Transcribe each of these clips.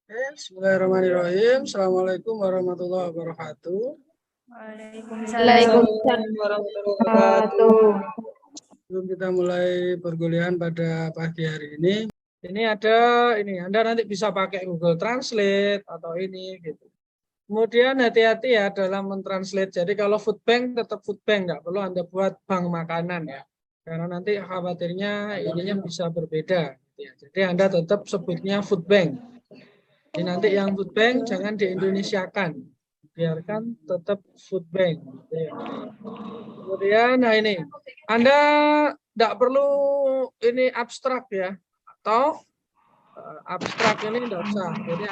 Bismillahirrahmanirrahim. Assalamualaikum warahmatullahi wabarakatuh. Waalaikumsalam warahmatullahi wabarakatuh. Sebelum kita mulai perkuliahan pada pagi hari ini ada Anda nanti bisa pakai Google Translate atau ini gitu. Kemudian hati-hati ya dalam mentranslate. Jadi kalau food bank tetap food bank, nggak perlu Anda buat bank makanan ya. Karena nanti khawatirnya ininya bisa berbeda. Gitu ya. Jadi Anda tetap sebutnya food bank. Jadi nanti yang food bank jangan diindonesiakan, biarkan tetap food bank. Kemudian, nah ini, Anda tidak perlu ini abstrak ya, atau abstrak ini tidak usah. Jadi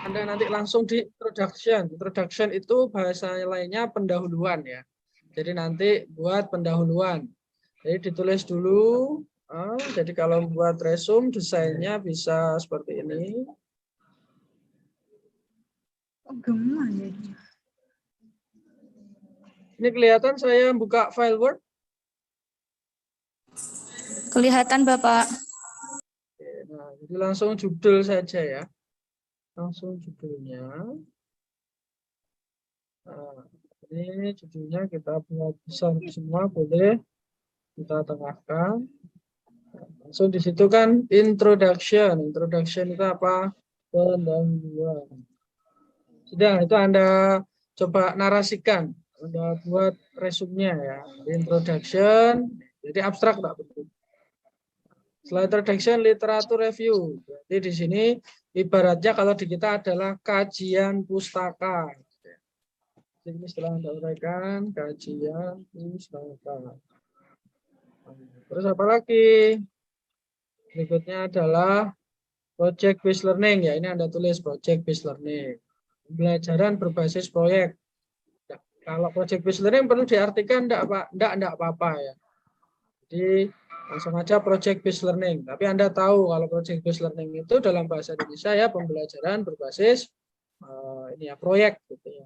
Anda nanti langsung di introduction. Introduction itu bahasa lainnya pendahuluan ya. Jadi nanti buat pendahuluan. Jadi ditulis dulu. Jadi kalau buat resume desainnya bisa seperti ini. Ini kelihatan saya buka file Word? Kelihatan Bapak. Nah, jadi langsung judul saja ya. Langsung judulnya. Nah, ini judulnya kita buat besar semua, boleh kita tengahkan. Langsung di situ kan introduction. Introduction itu apa? Pendahuluan. Sudah, itu Anda coba narasikan. Anda buat resumenya ya. Introduction. Jadi abstrak tak betul. Setelah introduction, literatur review. Jadi di sini ibaratnya kalau di kita adalah kajian pustaka. Ini setelah Anda uraikan, kajian pustaka. Terus apa lagi? Berikutnya adalah project based learning. Ya, ini Anda tulis project based learning. Pembelajaran berbasis proyek. Nah, kalau project based learning perlu diartikan enggak apa-apa ya. Jadi langsung aja project based learning. Tapi Anda tahu kalau project based learning itu dalam bahasa Indonesia ya pembelajaran berbasis ini ya proyek gitu ya.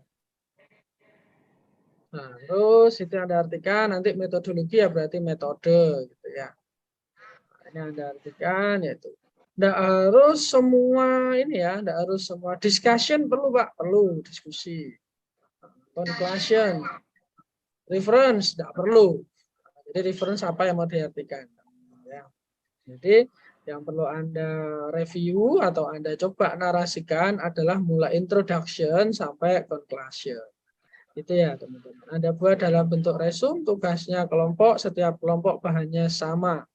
Nah, terus itu Anda artikan nanti metodologi ya berarti metode gitu ya. Nah, ini Anda artikan yaitu enggak harus semua ini ya, enggak harus semua discussion perlu Pak, perlu diskusi. Conclusion, reference enggak perlu. Jadi reference apa yang mau diartikan ya. Jadi yang perlu Anda review atau Anda coba narasikan adalah mulai introduction sampai conclusion. Itu ya teman-teman. Anda buat dalam bentuk resume, tugasnya kelompok, setiap kelompok bahannya sama.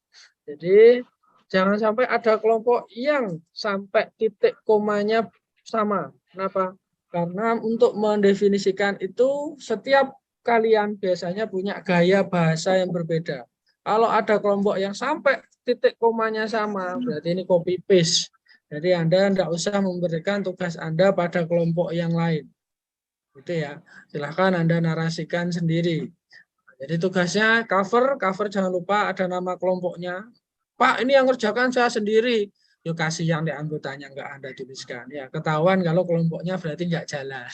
Jadi jangan sampai ada kelompok yang sampai titik komanya sama. Kenapa? Karena untuk mendefinisikan itu setiap kalian biasanya punya gaya bahasa yang berbeda. Kalau ada kelompok yang sampai titik komanya sama, berarti ini copy paste. Jadi Anda tidak usah memberikan tugas Anda pada kelompok yang lain. Itu ya. Silahkan Anda narasikan sendiri. Jadi tugasnya cover jangan lupa ada nama kelompoknya. Pak, ini yang ngerjakan saya sendiri. Yuk kasih yang di anggotanya nggak Anda tuliskan. Ya, ketahuan kalau kelompoknya berarti nggak jalan.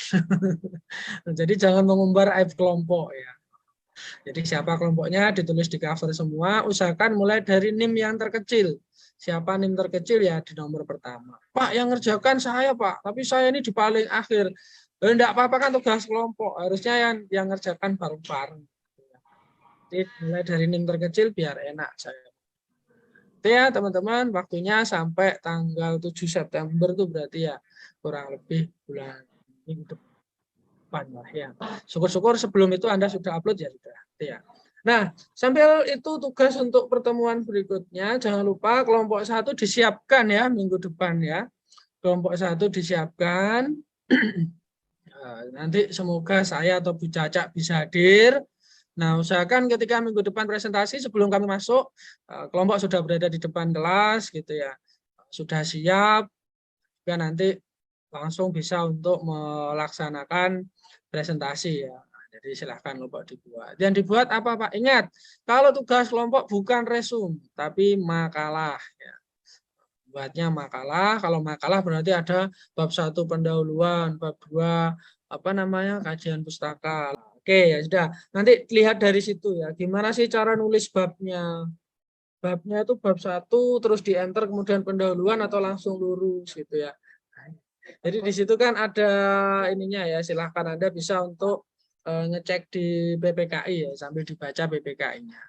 Jadi jangan mengumbar aib kelompok ya. Jadi siapa kelompoknya ditulis di cover semua. Usahakan mulai dari NIM yang terkecil. Siapa NIM terkecil ya di nomor pertama. Pak, yang ngerjakan saya Pak, tapi saya ini di paling akhir. Enggak apa-apa kan tugas kelompok. Harusnya yang ngerjakan bareng-bareng. Jadi mulai dari NIM terkecil biar enak saya. Itu ya teman-teman, waktunya sampai tanggal 7 September itu berarti ya kurang lebih bulan minggu depan lah ya. Syukur-syukur sebelum itu Anda sudah upload ya sudah. Itu ya. Nah, sambil itu tugas untuk pertemuan berikutnya, jangan lupa kelompok 1 disiapkan ya minggu depan ya. Kelompok 1 disiapkan. Nanti semoga saya atau Bu Caca bisa hadir. Nah, usahakan ketika minggu depan presentasi sebelum kami masuk, kelompok sudah berada di depan kelas gitu ya. Sudah siap, ya nanti langsung bisa untuk melaksanakan presentasi ya. Jadi silahkan kelompok dibuat. Yang dibuat apa Pak? Ingat, kalau tugas kelompok bukan resume, tapi makalah. Ya. Buatnya makalah, kalau makalah berarti ada bab 1 pendahuluan, bab 2 kajian pustaka. Oke, ya sudah. Nanti lihat dari situ ya. Gimana sih cara nulis babnya? Babnya itu bab 1 terus di enter kemudian pendahuluan atau langsung lurus gitu ya. Jadi di situ kan ada ininya ya, silahkan Anda bisa untuk ngecek di PPKI ya, sambil dibaca PPKI-nya.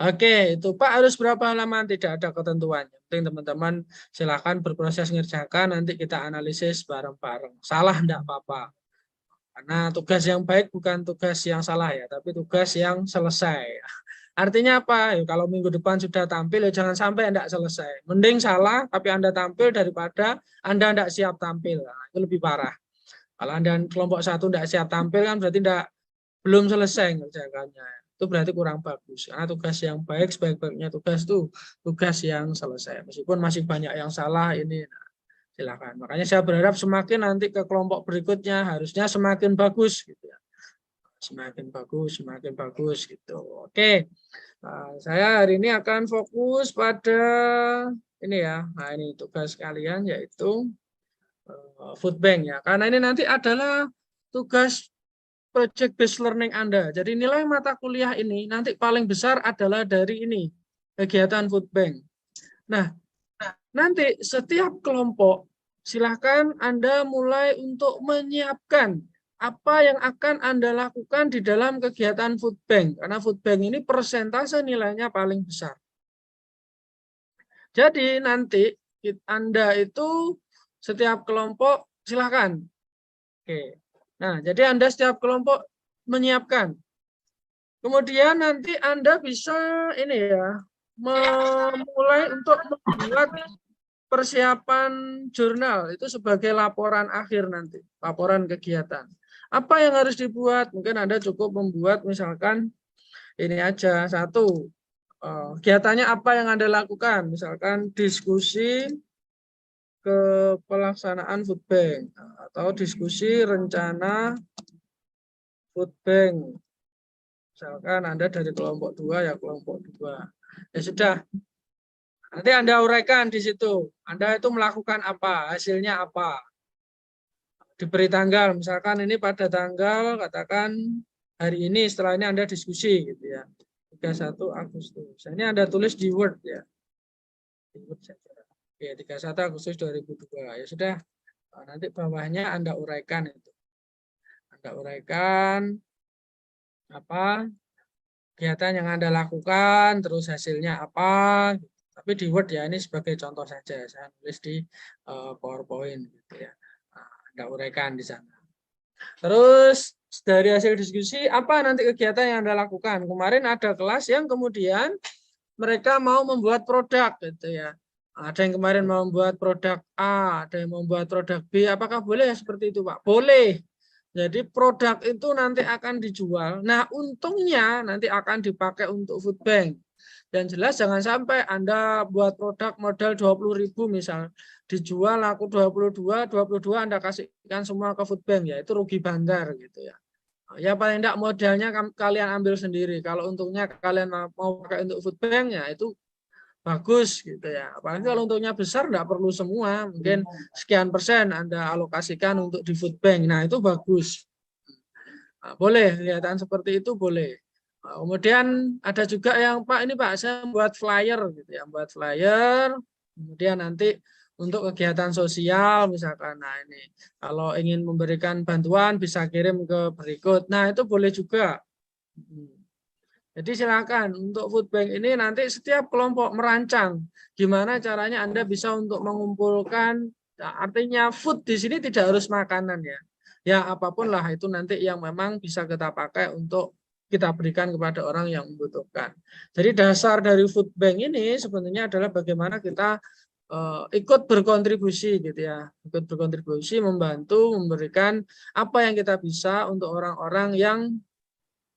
Oke, itu Pak harus berapa halaman? Tidak ada ketentuannya. Penting teman-teman silahkan berproses ngerjakan, nanti kita analisis bareng-bareng. Salah enggak apa-apa. Karena tugas yang baik bukan tugas yang salah ya, tapi tugas yang selesai. Artinya apa? Ya, kalau minggu depan sudah tampil, ya jangan sampai Anda selesai. Mending salah, tapi Anda tampil daripada Anda tidak siap tampil. Nah, itu lebih parah. Kalau Anda kelompok satu tidak siap tampil, kan berarti belum selesai ngerjakannya. Itu berarti kurang bagus. Karena tugas yang baik, sebaik-baiknya tugas itu tugas yang selesai. Meskipun masih banyak yang salah, ini silakan. Makanya saya berharap semakin nanti ke kelompok berikutnya, harusnya semakin bagus. Gitu ya. Semakin bagus gitu. Oke. Nah, saya hari ini akan fokus pada ini ya. Nah, ini tugas kalian yaitu food bank ya. Karena ini nanti adalah tugas project based learning Anda. Jadi nilai mata kuliah ini nanti paling besar adalah dari ini, kegiatan food bank. Nah, nanti setiap kelompok silahkan Anda mulai untuk menyiapkan apa yang akan Anda lakukan di dalam kegiatan food bank. Karena food bank ini persentase nilainya paling besar. Jadi nanti Anda itu setiap kelompok silakan. Oke. Nah, jadi Anda setiap kelompok menyiapkan. Kemudian nanti Anda bisa ini ya, memulai untuk membuat persiapan jurnal itu sebagai laporan akhir nanti, laporan kegiatan. Apa yang harus dibuat? Mungkin Anda cukup membuat misalkan ini aja, satu, kegiatannya apa yang Anda lakukan? Misalkan diskusi ke pelaksanaan food bank atau diskusi rencana food bank. Misalkan Anda dari kelompok 2 ya kelompok 2. Ya sudah, nanti Anda uraikan di situ. Anda itu melakukan apa, hasilnya apa. Diberi tanggal, misalkan ini pada tanggal, katakan hari ini, setelah ini Anda diskusi gitu ya. 31 Agustus. Ini Anda tulis di Word ya. Di Word saja. Oke, 31 Agustus 2002. Ya sudah, nanti bawahnya Anda uraikan itu. Anda uraikan apa kegiatan yang Anda lakukan, terus hasilnya apa. Tapi di Word ya, ini sebagai contoh saja. Saya tulis di PowerPoint gitu ya. Anda uraikan di sana. Terus dari hasil diskusi, apa nanti kegiatan yang Anda lakukan? Kemarin ada kelas yang kemudian mereka mau membuat produk gitu ya. Ada yang kemarin mau membuat produk A, ada yang membuat produk B. Apakah boleh seperti itu, Pak? Boleh. Jadi produk itu nanti akan dijual. Nah, untungnya nanti akan dipakai untuk food bank. Dan jelas jangan sampai Anda buat produk modal 20.000 misal, dijual laku 22 Anda kasihkan semua ke food bank, ya itu rugi bandar gitu ya. Ya paling tidak modalnya kalian ambil sendiri. Kalau untungnya kalian mau pakai untuk food bank ya itu bagus gitu ya. Apalagi kalau untungnya besar tidak perlu semua, mungkin sekian persen Anda alokasikan untuk di food bank. Nah, itu bagus. Nah, boleh kelihatan seperti itu boleh. Nah, kemudian ada juga yang Pak ini Pak saya buat flyer gitu ya, buat flyer. Kemudian nanti untuk kegiatan sosial misalkan. Nah, ini kalau ingin memberikan bantuan bisa kirim ke berikut. Nah, itu boleh juga. Jadi silakan untuk food bank ini nanti setiap kelompok merancang gimana caranya Anda bisa untuk mengumpulkan, artinya food di sini tidak harus makanan ya. Ya apapun lah itu nanti yang memang bisa kita pakai untuk kita berikan kepada orang yang membutuhkan. Jadi dasar dari food bank ini sebenarnya adalah bagaimana kita ikut berkontribusi gitu ya, ikut berkontribusi membantu memberikan apa yang kita bisa untuk orang-orang yang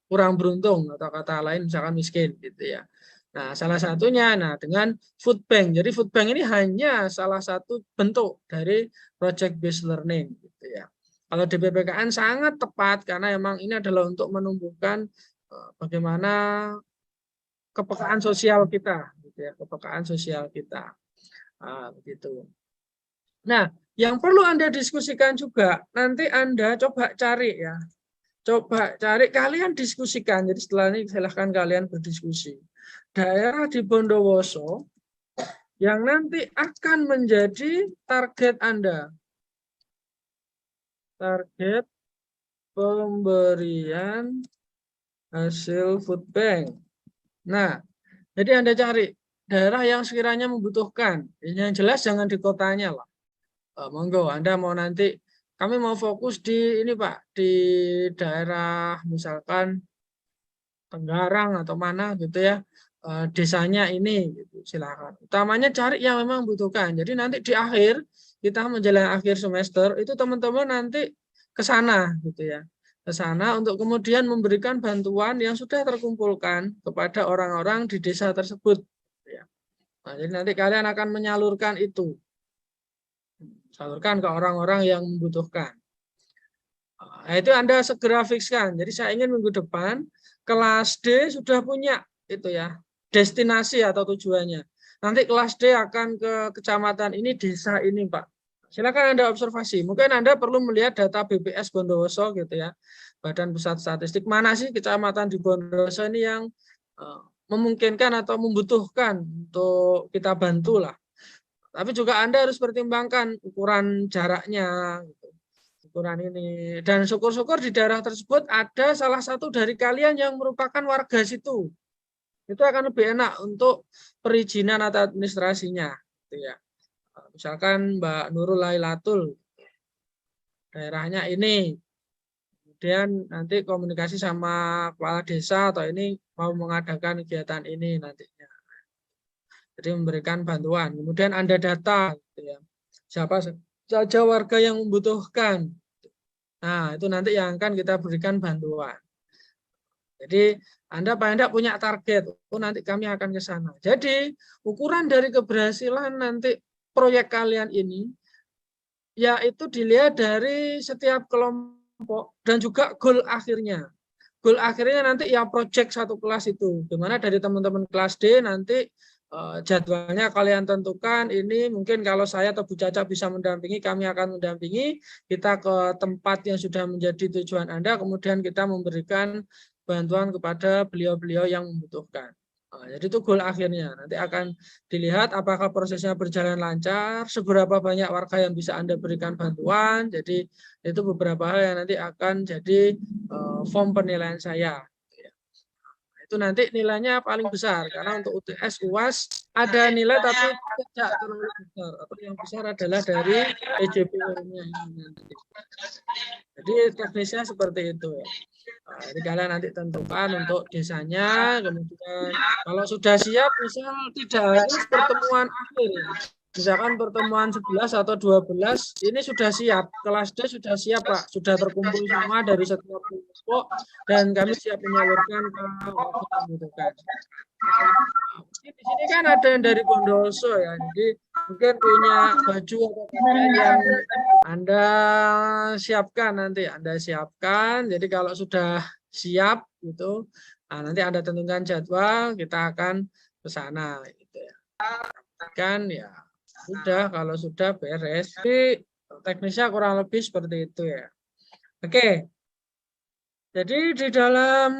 kurang beruntung atau kata lain misalkan miskin gitu ya. Nah, salah satunya dengan food bank. Jadi food bank ini hanya salah satu bentuk dari project based learning gitu ya. Kalau di PPKN sangat tepat karena memang ini adalah untuk menumbuhkan bagaimana kepekaan sosial kita gitu ya, kepekaan sosial kita. Begitu. Nah, yang perlu Anda diskusikan juga nanti Anda coba cari ya. Coba cari, kalian diskusikan. Jadi setelah ini silahkan kalian berdiskusi. Daerah di Bondowoso yang nanti akan menjadi target Anda. target pemberian hasil food bank. Nah, jadi Anda cari daerah yang sekiranya membutuhkan. Yang jelas jangan di kotanya lah. Monggo, Anda mau nanti, kami mau fokus di ini Pak, di daerah misalkan Tenggarang atau mana gitu ya, desanya ini, gitu, silakan. Utamanya cari yang memang membutuhkan. Jadi nanti di akhir, kita menjelang akhir semester, itu teman-teman nanti ke sana gitu ya. Ke sana untuk kemudian memberikan bantuan yang sudah terkumpulkan kepada orang-orang di desa tersebut. Ya. Nah, jadi nanti kalian akan menyalurkan itu. Salurkan ke orang-orang yang membutuhkan. Nah, itu Anda segera fikskan. Jadi saya ingin minggu depan kelas D sudah punya itu ya, destinasi atau tujuannya. Nanti kelas D akan ke kecamatan ini, desa ini, Pak. Silakan Anda observasi. Mungkin Anda perlu melihat data BPS Bondowoso gitu ya. Badan Pusat Statistik, mana sih kecamatan di Bondowoso ini yang memungkinkan atau membutuhkan untuk kita bantu lah. Tapi juga Anda harus pertimbangkan ukuran jaraknya, gitu, ukuran ini. Dan syukur-syukur di daerah tersebut ada salah satu dari kalian yang merupakan warga situ. Itu akan lebih enak untuk perizinan atau administrasinya. Gitu ya. Misalkan Mbak Nurul Lailatul, daerahnya ini. Kemudian nanti komunikasi sama kepala desa atau ini mau mengadakan kegiatan ini nantinya. Jadi memberikan bantuan. Kemudian Anda data. Gitu ya. Siapa saja warga yang membutuhkan. Nah, itu nanti yang akan kita berikan bantuan. Jadi, Anda paling tidak punya target. Oh, nanti kami akan ke sana. Jadi, ukuran dari keberhasilan nanti proyek kalian ini, yaitu dilihat dari setiap kelompok dan juga goal akhirnya. Goal akhirnya nanti ya proyek satu kelas itu. Dimana dari teman-teman kelas D nanti jadwalnya kalian tentukan. Ini mungkin kalau saya atau Bu Caca bisa mendampingi, kami akan mendampingi kita ke tempat yang sudah menjadi tujuan Anda, kemudian kita memberikan bantuan kepada beliau-beliau yang membutuhkan. Jadi itu goal akhirnya. Nanti akan dilihat apakah prosesnya berjalan lancar, seberapa banyak warga yang bisa Anda berikan bantuan. Jadi itu beberapa hal yang nanti akan jadi form penilaian saya. Itu nanti nilainya paling besar karena untuk UTS UAS ada nilai tapi tidak terlalu besar, atau yang besar adalah dari EJPL-nya nanti. Jadi teknisnya seperti itu ya. Jadi kalian nanti tentukan untuk desanya, kemudian kalau sudah siap misal tidak harus pertemuan akhir ya. Misalkan pertemuan 11 atau 12 ini sudah siap, kelas D sudah siap Pak, sudah terkumpul semua dari setiap kelompok dan kami siap menyalurkan ke warga yang membutuhkan. Di sini kan ada yang dari Bondowoso ya, jadi mungkin punya baju atau pakaian yang Anda siapkan nanti, Anda siapkan. Jadi kalau sudah siap gitu, nah nanti Anda tentukan jadwal, kita akan ke sana gitu ya. Kan ya sudah, kalau sudah beres. Jadi teknisnya kurang lebih seperti itu ya. Oke. Jadi di dalam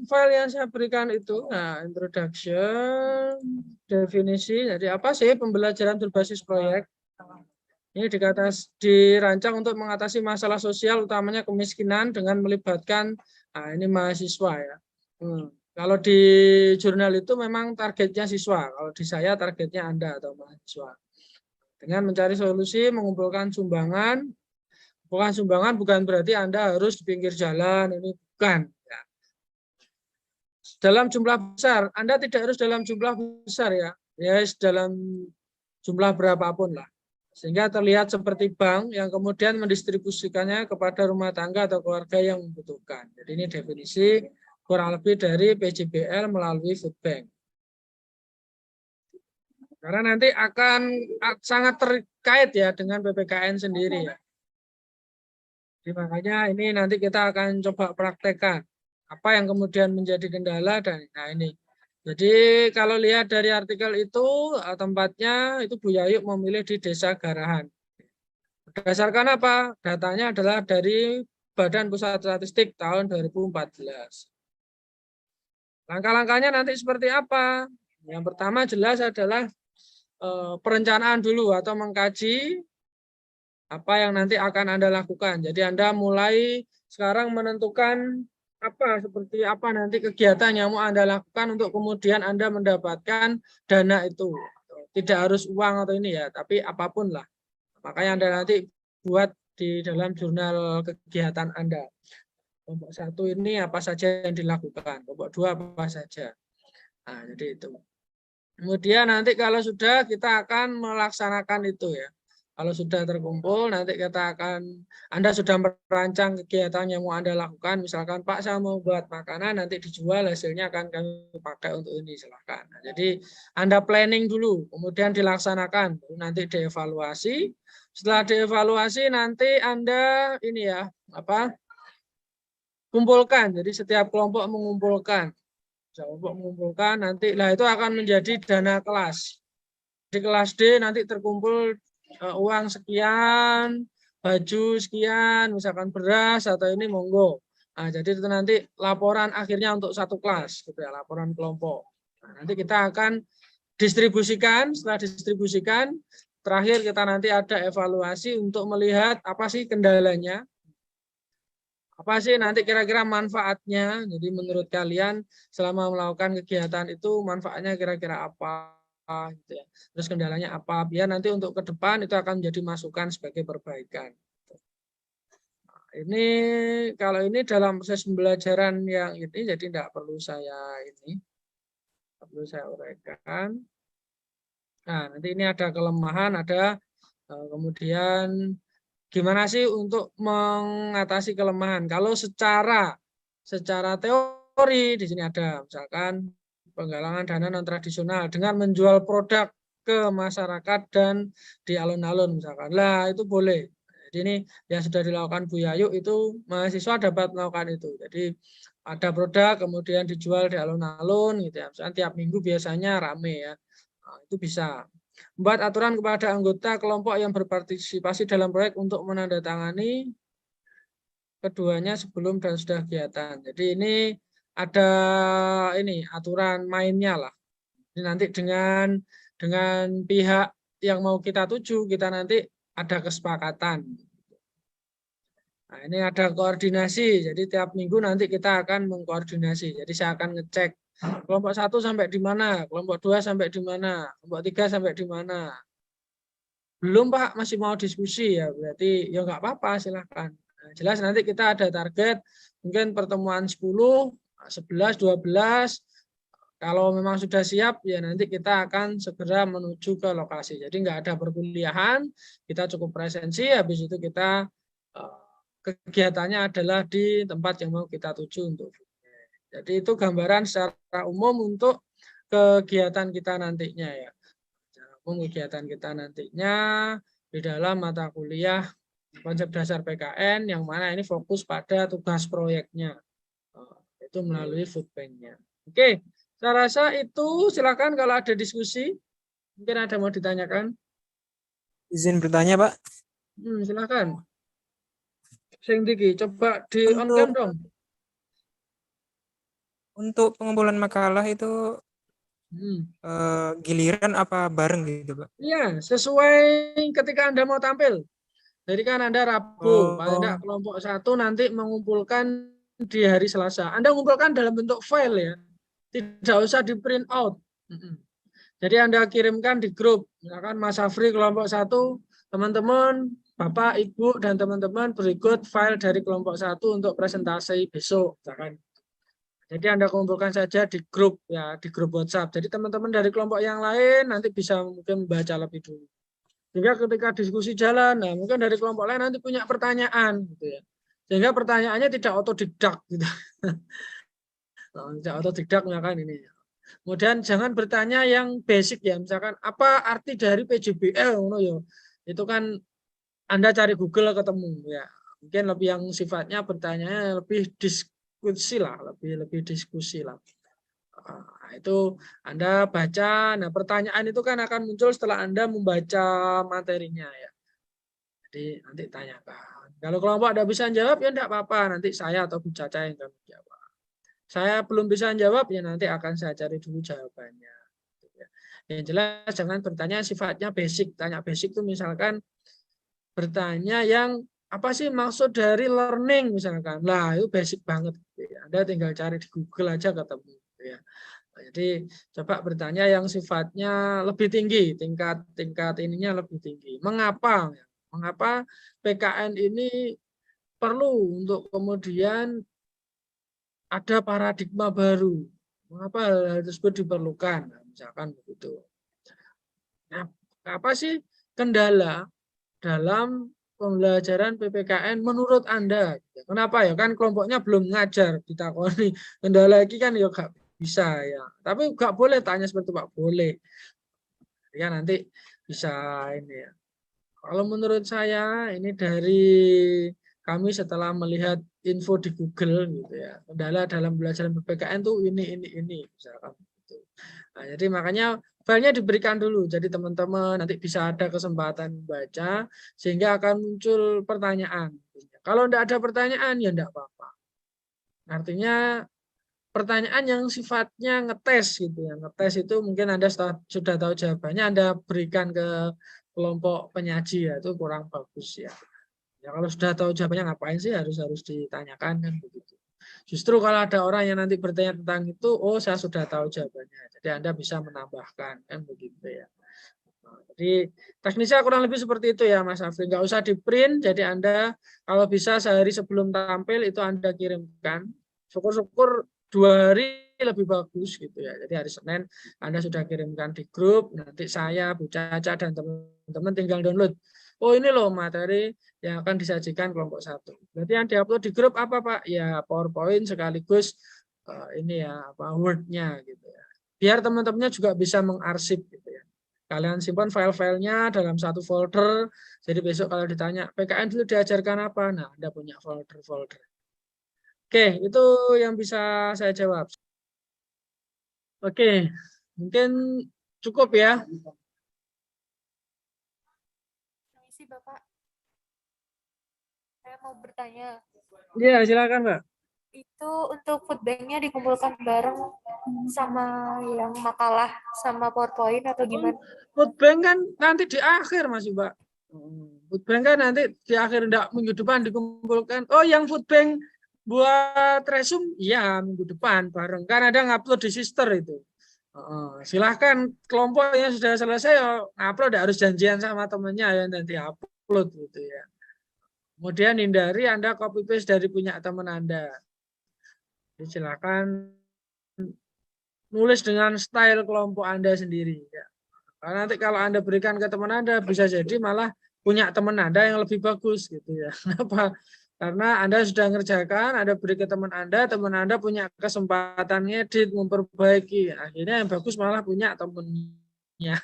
file yang saya berikan itu, nah introduction, definisi, jadi apa sih pembelajaran berbasis proyek? Ini dirancang untuk mengatasi masalah sosial, utamanya kemiskinan dengan melibatkan, nah ini mahasiswa ya. Kalau di jurnal itu memang targetnya siswa, kalau di saya targetnya Anda atau mahasiswa. Dengan mencari solusi, mengumpulkan sumbangan. Bukan berarti Anda harus di pinggir jalan, ini bukan. Ya. Dalam jumlah besar, Anda tidak harus dalam jumlah besar ya, dalam jumlah berapapun lah. Sehingga terlihat seperti bank yang kemudian mendistribusikannya kepada rumah tangga atau keluarga yang membutuhkan. Jadi ini definisi kurang lebih dari PJBL melalui food bank. Karena nanti akan sangat terkait ya dengan PPKN sendiri ya. Jadi makanya ini nanti kita akan coba praktekkan apa yang kemudian menjadi kendala dan nah ini. Jadi kalau lihat dari artikel itu tempatnya itu Bu Yayu memilih di Desa Garahan. Berdasarkan apa? Datanya adalah dari Badan Pusat Statistik tahun 2014. Langkah-langkahnya nanti seperti apa? Yang pertama jelas adalah perencanaan dulu atau mengkaji apa yang nanti akan Anda lakukan. Jadi Anda mulai sekarang menentukan seperti apa nanti kegiatan yang mau Anda lakukan untuk kemudian Anda mendapatkan dana itu. Tidak harus uang atau ini ya, tapi apapun lah. Makanya Anda nanti buat di dalam jurnal kegiatan Anda. Kelompok 1 ini apa saja yang dilakukan, kelompok 2 apa saja. Nah, jadi itu. Kemudian nanti kalau sudah kita akan melaksanakan itu ya. Kalau sudah terkumpul nanti kita akan, Anda sudah merancang kegiatan yang mau Anda lakukan, misalkan Pak saya mau buat makanan nanti dijual hasilnya akan kami pakai untuk ini, silakan. Nah, jadi Anda planning dulu, kemudian dilaksanakan, nanti dievaluasi. Setelah dievaluasi nanti Anda ini ya, kumpulkan. Jadi setiap kelompok mengumpulkan. Kelompok mengumpulkan nanti, lah itu akan menjadi dana kelas. Di kelas D nanti terkumpul uang sekian, baju sekian, misalkan beras atau ini monggo. Nah, jadi itu nanti laporan akhirnya untuk satu kelas, gitu ya, laporan kelompok. Nah, nanti kita akan distribusikan, setelah distribusikan, terakhir kita nanti ada evaluasi untuk melihat apa sih kendalanya, apa sih nanti kira-kira manfaatnya. Jadi menurut kalian selama melakukan kegiatan itu manfaatnya kira-kira apa, gitu ya. Terus kendalanya apa, biar nanti untuk ke depan itu akan menjadi masukan sebagai perbaikan. Nah, ini kalau ini dalam proses pembelajaran yang ini jadi tidak perlu saya uraikan. Nah, nanti ini ada kelemahan, ada kemudian gimana sih untuk mengatasi kelemahan? Kalau secara teori di sini ada misalkan penggalangan dana non tradisional dengan menjual produk ke masyarakat dan di alun-alun misalkan. Lah itu boleh. Jadi ini yang sudah dilakukan Bu Yayu itu mahasiswa dapat melakukan itu. Jadi ada produk kemudian dijual di alun-alun gitu ya. Misalkan tiap minggu biasanya rame ya. Nah, itu bisa. Membuat aturan kepada anggota kelompok yang berpartisipasi dalam proyek untuk menandatangani keduanya sebelum dan sudah kegiatan. Jadi ini ada aturan mainnya lah. Ini nanti dengan pihak yang mau kita tuju, kita nanti ada kesepakatan. Nah, ini ada koordinasi. Jadi tiap minggu nanti kita akan mengkoordinasi. Jadi saya akan ngecek kelompok 1 sampai di mana, kelompok 2 sampai di mana, kelompok 3 sampai di mana. Belum Pak, masih mau diskusi ya, berarti ya nggak apa-apa, silahkan. Nah, jelas nanti kita ada target, mungkin pertemuan 10, 11, 12, kalau memang sudah siap, ya nanti kita akan segera menuju ke lokasi. Jadi nggak ada perkuliahan, kita cukup presensi, habis itu kita kegiatannya adalah di tempat yang mau kita tuju untuk. Jadi itu gambaran secara umum untuk kegiatan kita nantinya ya. Kegiatan kita nantinya di dalam mata kuliah konsep dasar PKN yang mana ini fokus pada tugas proyeknya. Itu melalui food bank-nya. Oke, saya rasa itu, silakan kalau ada diskusi. Mungkin ada mau ditanyakan. Izin bertanya, Pak. Silakan. Sing Diki, coba di on cam dong. Untuk pengumpulan makalah itu giliran apa bareng gitu, Pak? Iya, sesuai ketika Anda mau tampil. Jadi kan Anda Rabu, paling tidak kelompok 1 nanti mengumpulkan di hari Selasa. Anda mengumpulkan dalam bentuk file ya, tidak usah di print out. Jadi Anda kirimkan di grup, misalkan Mas Afri kelompok 1, teman-teman, Bapak, Ibu, dan teman-teman berikut file dari kelompok 1 untuk presentasi besok. Misalkan. Jadi Anda kumpulkan saja di grup ya, di grup WhatsApp. Jadi teman-teman dari kelompok yang lain nanti bisa mungkin membaca lebih dulu. Sehingga ketika diskusi jalan, nah mungkin dari kelompok lain nanti punya pertanyaan, gitu ya. Sehingga pertanyaannya tidak otodidak, gitu. Tidak otodidak misalkan ini. Kemudian jangan bertanya yang basic ya, misalkan apa arti dari PJBL, itu kan Anda cari Google ketemu ya. Mungkin lebih yang sifatnya bertanya lebih diskusi lah, lebih diskusi lah. Nah, itu Anda baca, nah pertanyaan itu kan akan muncul setelah Anda membaca materinya ya. Jadi nanti tanyakan. Kalau kelompok tidak bisa jawab ya tidak apa-apa, nanti saya atau Bu Caca yang akan menjawab. Saya belum bisa jawab ya nanti akan saya cari dulu jawabannya. Yang jelas jangan bertanya sifatnya basic. Tanya basic itu misalkan bertanya yang apa sih maksud dari learning misalkan. Lah, itu basic banget. Gitu ya. Anda tinggal cari di Google aja ketemu. Gitu ya. Nah, jadi coba bertanya yang sifatnya lebih tinggi, tingkat ininya lebih tinggi. Mengapa? Mengapa PKN ini perlu untuk kemudian ada paradigma baru? Mengapa hal tersebut diperlukan? Nah, misalkan begitu. Nah, apa sih kendala dalam pembelajaran PPKN menurut Anda? Kenapa ya? Kan kelompoknya belum ngajar, ditakoni. Kendala lagi kan ya nggak bisa ya. Tapi nggak boleh tanya seperti Pak, boleh. Ya nanti bisa ini ya. Kalau menurut saya ini dari kami setelah melihat info di Google gitu ya. Kendala dalam belajar PPKN tuh ini misalkan gitu. Nah, jadi makanya filenya diberikan dulu. Jadi teman-teman nanti bisa ada kesempatan baca sehingga akan muncul pertanyaan. Kalau tidak ada pertanyaan ya tidak apa-apa. Artinya pertanyaan yang sifatnya ngetes gitu ya. Ngetes itu mungkin Anda sudah tahu jawabannya, Anda berikan ke kelompok penyaji ya, itu kurang bagus ya. Ya kalau sudah tahu jawabannya ngapain sih harus ditanyakan kan begitu. Justru kalau ada orang yang nanti bertanya tentang itu, oh saya sudah tahu jawabannya. Jadi Anda bisa menambahkan kan begitu ya. Nah, jadi teknisnya kurang lebih seperti itu ya Mas Afri. Nggak usah di print, jadi Anda kalau bisa sehari sebelum tampil itu Anda kirimkan. Syukur-syukur 2 hari lebih bagus gitu ya. Jadi hari Senin Anda sudah kirimkan di grup, nanti saya, Bu Caca dan teman-teman tinggal download. Oh ini loh materi yang akan disajikan kelompok 1. Berarti yang diupload di grup apa Pak? Ya PowerPoint sekaligus ini ya apa Word-nya gitu ya. Biar teman-temannya juga bisa mengarsip gitu ya. Kalian simpan file-filenya dalam satu folder. Jadi besok kalau ditanya PKN dulu diajarkan apa? Nah, Anda punya folder-folder. Oke, itu yang bisa saya jawab. Oke, mungkin cukup ya. Permisi Bapak, saya mau bertanya. Iya, silakan Mbak. Itu untuk food bank-nya dikumpulkan bareng sama yang makalah sama PowerPoint atau gimana? Food bank kan nanti di akhir Mas Mbak. Food bank kan nanti di akhir enggak minggu depan dikumpulkan. Oh, yang food bank buat resume, iya minggu depan bareng. Kan ada ngupload di sister itu. Silahkan kelompok yang sudah selesai ya upload, harus janjian sama temennya ya nanti upload gitu ya. Kemudian hindari Anda copy paste dari punya teman Anda. Jadi silakan nulis dengan style kelompok Anda sendiri ya. Karena nanti kalau Anda berikan ke teman Anda bisa jadi malah punya teman Anda yang lebih bagus gitu ya. Kenapa? Karena Anda sudah ngerjakan, Anda beri ke teman Anda punya kesempatan ngedit, memperbaiki. Akhirnya yang bagus malah punya temannya.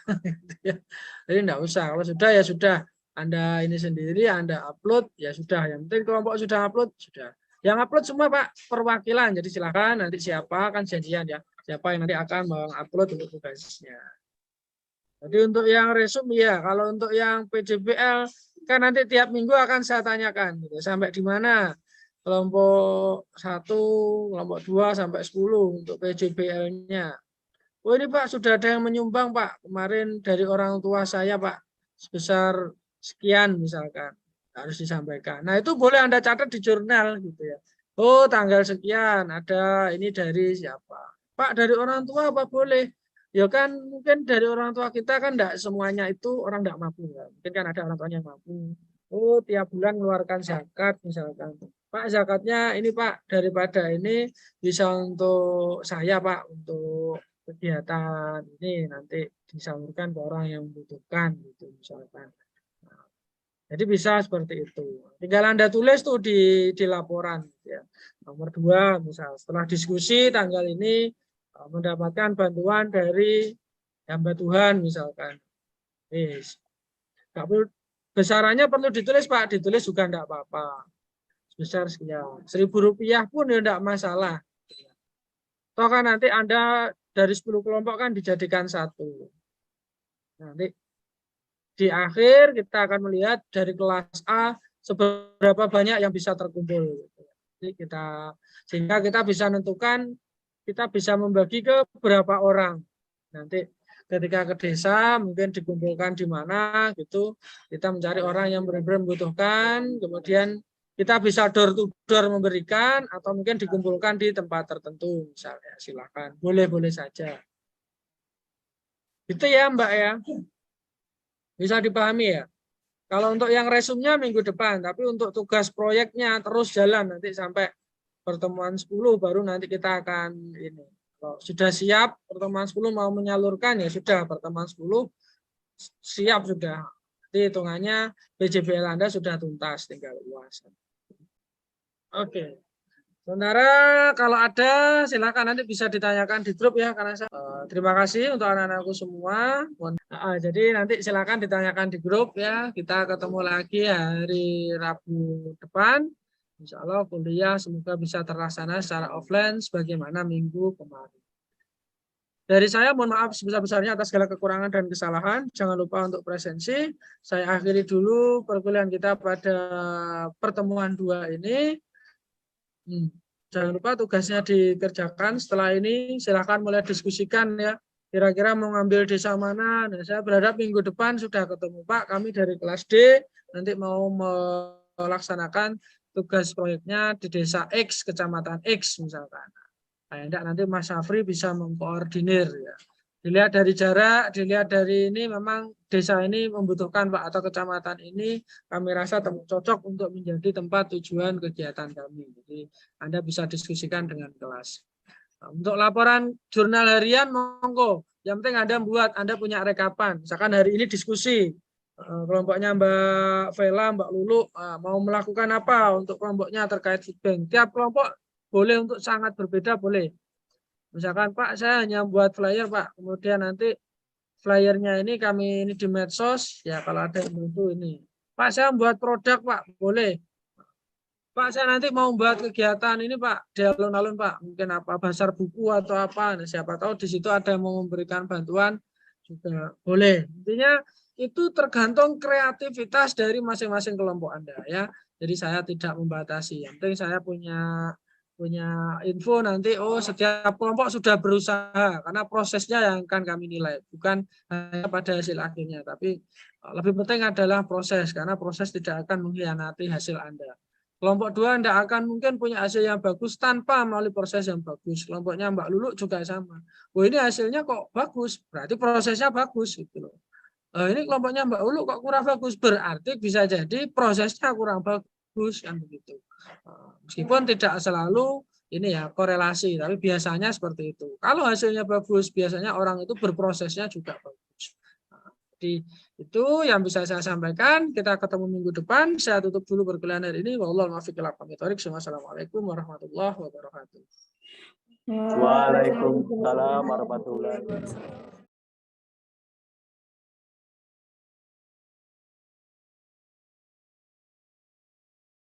Jadi enggak usah. Kalau sudah ya sudah. Anda ini sendiri, Anda upload, ya sudah. Yang penting kelompok sudah upload, sudah. Yang upload semua Pak perwakilan. Jadi silakan nanti siapa kan janjian ya. Siapa yang nanti akan mengupload untuk tugasnya. Jadi untuk yang resume ya, kalau untuk yang PJBL kan nanti tiap minggu akan saya tanyakan gitu. Sampai di mana kelompok 1, kelompok 2 sampai 10 untuk PJBL-nya. Oh ini Pak sudah ada yang menyumbang Pak kemarin dari orang tua saya Pak sebesar sekian misalkan harus disampaikan. Nah itu boleh Anda catat di jurnal gitu ya. Oh tanggal sekian ada ini dari siapa? Pak dari orang tua apa boleh? Ya kan mungkin dari orang tua kita kan enggak semuanya itu orang enggak mampu ya. Mungkin kan ada orang tuanya yang mampu. Oh tiap bulan mengeluarkan zakat misalkan. Pak zakatnya ini Pak daripada ini bisa untuk saya Pak untuk kegiatan ini nanti disalurkan ke orang yang membutuhkan gitu misalkan. Nah, jadi bisa seperti itu. Tinggal Anda tulis tuh di laporan ya. Nomor 2 misal setelah diskusi tanggal ini mendapatkan bantuan dari hamba Tuhan misalkan. Yes. Nggak perlu, besarannya perlu ditulis Pak, ditulis juga enggak apa-apa. Sebesar sekian. Rp1.000 pun ya enggak masalah. Toh kan nanti Anda dari 10 kelompok kan dijadikan 1. Nanti di akhir kita akan melihat dari kelas A seberapa banyak yang bisa terkumpul. Jadi sehingga kita bisa menentukan kita bisa membagi ke berapa orang. Nanti ketika ke desa mungkin dikumpulkan di mana gitu, kita mencari orang yang benar-benar membutuhkan, kemudian kita bisa door to door memberikan atau mungkin dikumpulkan di tempat tertentu misalnya, silakan, boleh-boleh saja. Itu ya Mbak ya, bisa dipahami ya. Kalau untuk yang resumnya minggu depan, tapi untuk tugas proyeknya terus jalan nanti sampai pertemuan 10 baru nanti kita akan ini. Kalau sudah siap pertemuan 10 mau menyalurkan ya sudah pertemuan 10 siap sudah. Jadi hitungannya PJBL Anda sudah tuntas, tinggal UAS. Oke. Sementara kalau ada silakan nanti bisa ditanyakan di grup ya, karena saya terima kasih untuk anak-anakku semua. Jadi nanti silakan ditanyakan di grup ya. Kita ketemu lagi hari Rabu depan. Insya Allah kuliah semoga bisa terlaksana secara offline sebagaimana minggu kemarin. Dari saya mohon maaf sebesar-besarnya atas segala kekurangan dan kesalahan. Jangan lupa untuk presensi. Saya akhiri dulu perkuliahan kita pada pertemuan 2 ini. Jangan lupa tugasnya dikerjakan. Setelah ini silakan mulai diskusikan ya. Kira-kira mau ngambil desa mana. Nah, saya berharap minggu depan sudah ketemu Pak. Kami dari kelas D nanti mau melaksanakan tugas proyeknya di desa X, kecamatan X misalkan. Nah, nanti Mas Safri bisa mengkoordinir ya. Dilihat dari jarak, dilihat dari ini memang desa ini membutuhkan Pak atau kecamatan ini kami rasa cocok untuk menjadi tempat tujuan kegiatan kami. Jadi Anda bisa diskusikan dengan kelas. Nah, untuk laporan jurnal harian monggo. Yang penting Anda buat, Anda punya rekapan. Misalkan hari ini diskusi kelompoknya Mbak Vela, Mbak Lulu mau melakukan apa untuk kelompoknya terkait food bank. Tiap kelompok boleh untuk sangat berbeda boleh. Misalkan Pak saya hanya buat flyer Pak, kemudian nanti flyernya ini kami ini di medsos ya kalau ada yang bantu ini. Pak saya buat produk Pak, boleh. Pak saya nanti mau buat kegiatan ini Pak di alun-alun Pak, mungkin apa bazar buku atau apa, nah, siapa tahu di situ ada yang mau memberikan bantuan juga boleh. Intinya itu tergantung kreativitas dari masing-masing kelompok Anda ya. Jadi saya tidak membatasi. Yang penting saya punya info nanti setiap kelompok sudah berusaha karena prosesnya yang akan kami nilai bukan hanya pada hasil akhirnya tapi lebih penting adalah proses karena proses tidak akan mengkhianati hasil Anda. Kelompok 2 Anda akan mungkin punya hasil yang bagus tanpa melalui proses yang bagus. Kelompoknya Mbak Lulu juga sama. Ini hasilnya kok bagus, berarti prosesnya bagus gitu loh. Ini kelompoknya Mbak Lulu kok kurang bagus, berarti bisa jadi prosesnya kurang bagus kan begitu. Meskipun tidak selalu ini ya korelasi, tapi biasanya seperti itu. Kalau hasilnya bagus, biasanya orang itu berprosesnya juga bagus. Jadi itu yang bisa saya sampaikan. Kita ketemu minggu depan. Saya tutup dulu perkuliahan hari ini. Wallahul muwaffiq ila aqwamit thoriq. Wassalamualaikum warahmatullahi wabarakatuh. Waalaikumsalam warahmatullahi wabarakatuh.